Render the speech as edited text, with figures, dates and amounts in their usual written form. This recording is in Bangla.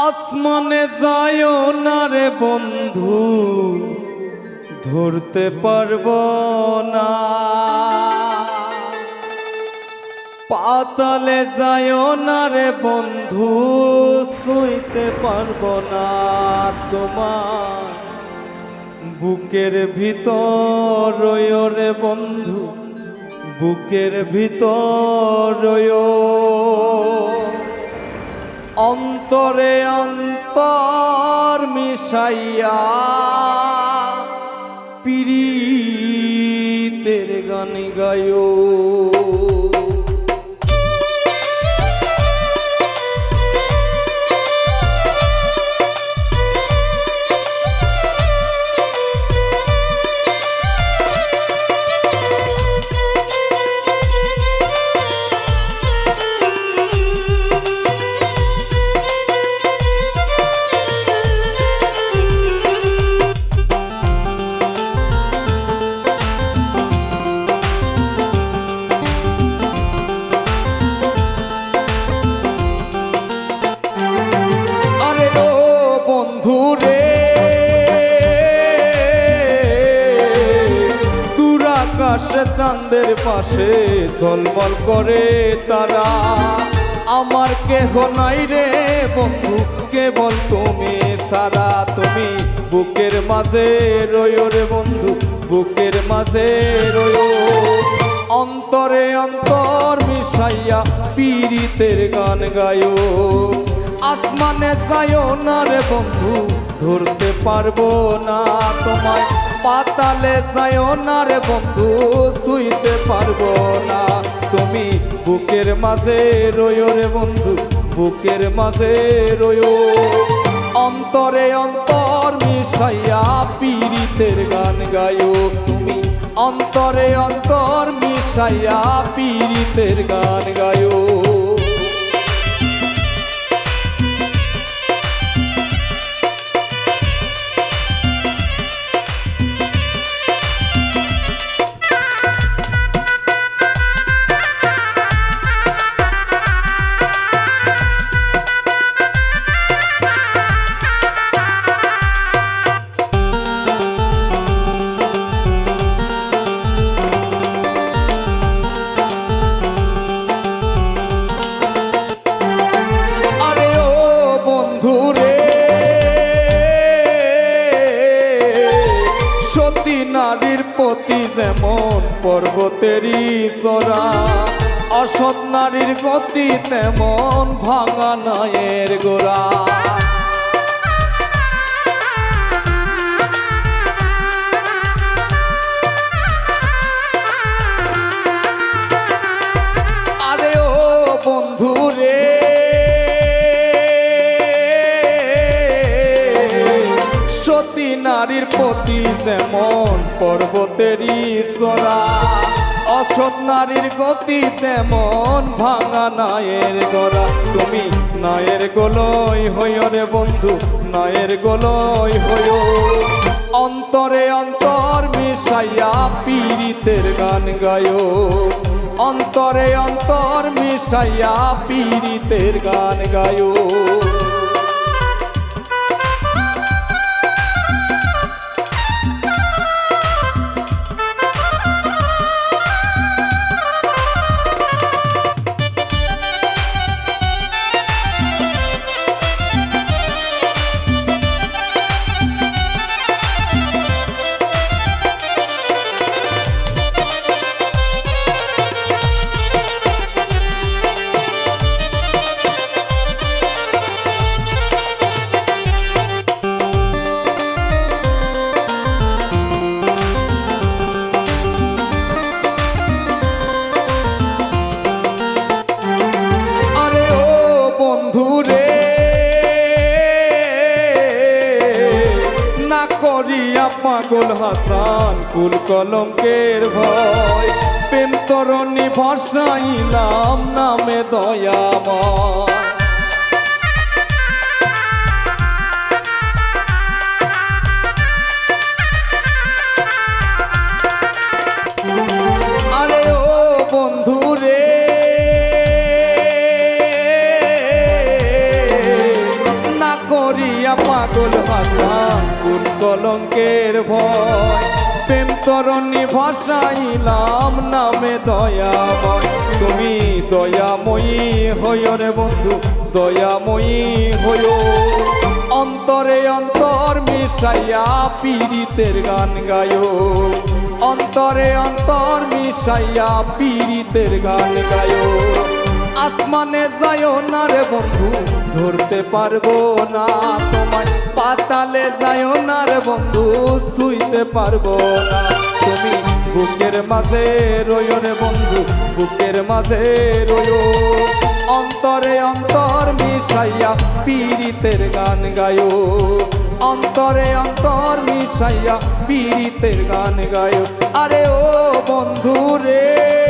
আসমানে যায়ও না রে বন্ধু, ধরতে পারবো না। পাতালে যায়ও না রে বন্ধু, ছুঁইতে পারবো না তোমার বুকের ভিতর রয়ো রে বন্ধু, বুকের ভিতর রয়ো। অন্তরে অন্তর মিশাইয়া পিরিতের গান গায়ো। চাঁদের পাশে ঝলমল করে তারা, আমার কেহ নাই রে বন্ধু কেবল তুমি সারা। তুমি বুকের মাঝে রয়ো রে বন্ধু, বুকের মাঝে রয়ো। অন্তরে অন্তর মিশাইয়া পীড়িতের গান গায়ো। আসমানে যায়ও না রে বন্ধু, ধরতে পারবো না তোমায়। পাতালে যায়ও না রে বন্ধু, ছুঁইতে পারবো না। তুমি বুকের মাঝে রয়ো রে বন্ধু, বুকের মাঝে রয়ো। অন্তরে অন্তর মিশাইয়া পীড়িতের গান গায়ো। তুমি অন্তরে অন্তর মিশাইয়া পীড়িতের গান গায়ো। নারীর প্রতি যেমন পর্বতেরই চড়া, অসৎ নারীর গতি তেমন ভাঙা নায়ের গোড়া। আরে ও বন্ধু রে, সতী নারীর প্রতি যেমন পর্বতেরই চড়া, অসৎ নারীর গতি তেমন ভাঙা নায়ের গড়া। তুমি নায়ের গোলই হইও রে বন্ধু, নায়ের গোলই হইও। অন্তরে অন্তর মিশাইয়া পীড়িতের গান গায়ো। অন্তরে অন্তর মিশাইয়া পীড়িতের গান গায়ো। পাগল হাসান কুল কলঙ্কের ভয়, প্রেম তরণী ভাসাইলাম নামে দয়াময়। আরে ও বন্ধু রে, না হইয়া পাগল হাসান কোন কলঙ্কের ভয় প্রেম তরণী ভাসাইলাম নামে দয়াময় তুমি দয়াময়ী হইও রে বন্ধু দয়াময়ী হইও অন্তরে অন্তর মিশাইয়া পীড়িতের গান গায়ো অন্তরে অন্তর মিশাইয়া পীড়িতের গান গায়ো আসমানে যায়ও না রে বন্ধু ধরতে পারবো না তোমায় পাতালে যায়ও না রে বন্ধু ছুঁইতে পারবো না তুমি বুকের মাঝে রইও রে বন্ধু বুকের মাঝে রইও অন্তরে অন্তর মিশাইয়া পীড়িতের গান গায়ো অন্তরে অন্তর মিশাইয়া পীড়িতের গান গায়ো আরে ও বন্ধু রে